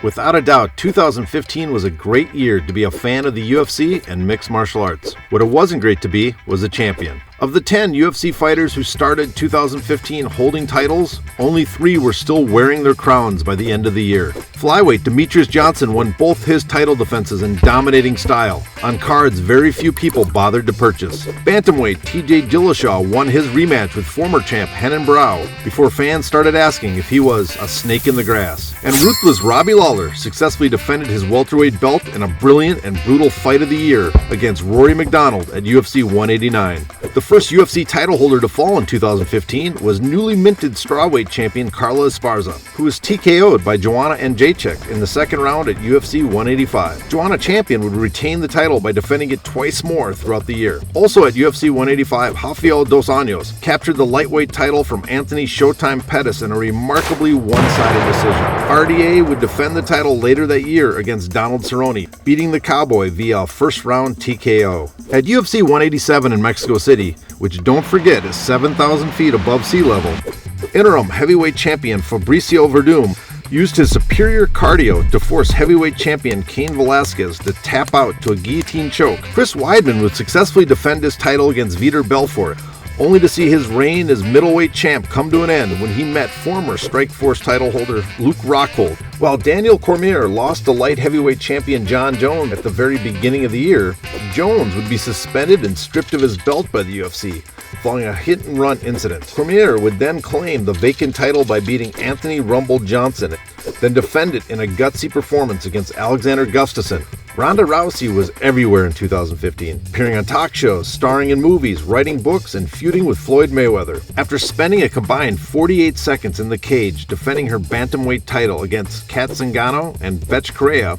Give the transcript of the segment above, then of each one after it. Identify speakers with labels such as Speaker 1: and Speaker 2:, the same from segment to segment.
Speaker 1: Without a doubt, 2015 was a great year to be a fan of the UFC and mixed martial arts. What it wasn't great to be was a champion. Of the 10 UFC fighters who started 2015 holding titles, only 3 were still wearing their crowns by the end of the year. Flyweight Demetrius Johnson won both his title defenses in dominating style, on cards very few people bothered to purchase. Bantamweight TJ Dillashaw won his rematch with former champ Renan Barão before fans started asking if he was a snake in the grass. And ruthless Robbie Lawler successfully defended his welterweight belt in a brilliant and brutal fight of the year against Rory McDonald at UFC 189. The first UFC title holder to fall in 2015 was newly minted strawweight champion Carla Esparza, who was TKO'd by Joanna Jędrzejczyk in the second round at UFC 185. Joanna champion would retain the title by defending it twice more throughout the year. Also at UFC 185, Rafael dos Anjos captured the lightweight title from Anthony Showtime Pettis in a remarkably one-sided decision. RDA would defend the title later that year against Donald Cerrone, beating the Cowboy via a first-round TKO. At UFC 187 in Mexico City, which don't forget is 7,000 feet above sea level, interim heavyweight champion Fabricio Verdum used his superior cardio to force heavyweight champion Cain Velasquez to tap out to a guillotine choke. Chris Weidman would successfully defend his title against Vitor Belfort, only to see his reign as middleweight champ come to an end when he met former Strikeforce title holder Luke Rockhold. While Daniel Cormier lost to light heavyweight champion John Jones at the very beginning of the year, Jones would be suspended and stripped of his belt by the UFC, following a hit-and-run incident. Cormier would then claim the vacant title by beating Anthony Rumble Johnson, then defend it in a gutsy performance against Alexander Gustafsson. Ronda Rousey was everywhere in 2015, appearing on talk shows, starring in movies, writing books, and feuding with Floyd Mayweather. After spending a combined 48 seconds in the cage defending her bantamweight title against Kat Zingano and Betch Correa,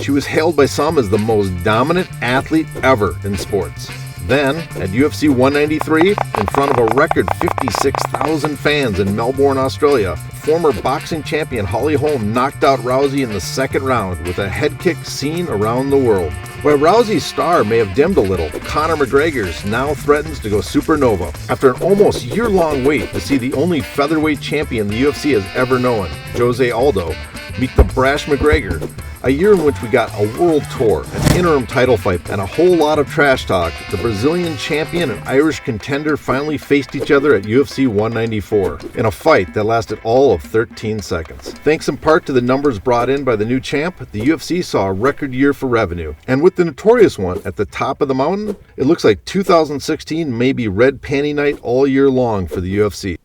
Speaker 1: she was hailed by some as the most dominant athlete ever in sports. Then, at UFC 193, in front of a record 56,000 fans in Melbourne, Australia, former boxing champion Holly Holm knocked out Rousey in the second round with a head kick seen around the world. While Rousey's star may have dimmed a little, Conor McGregor's now threatens to go supernova. After an almost year-long wait to see the only featherweight champion the UFC has ever known, Jose Aldo, meet the brash McGregor, a year in which we got a world tour, an interim title fight, and a whole lot of trash talk, the Brazilian champion and Irish contender finally faced each other at UFC 194 in a fight that lasted all of 13 seconds. Thanks in part to the numbers brought in by the new champ, the UFC saw a record year for revenue. And with the notorious one at the top of the mountain, it looks like 2016 may be red panty night all year long for the UFC.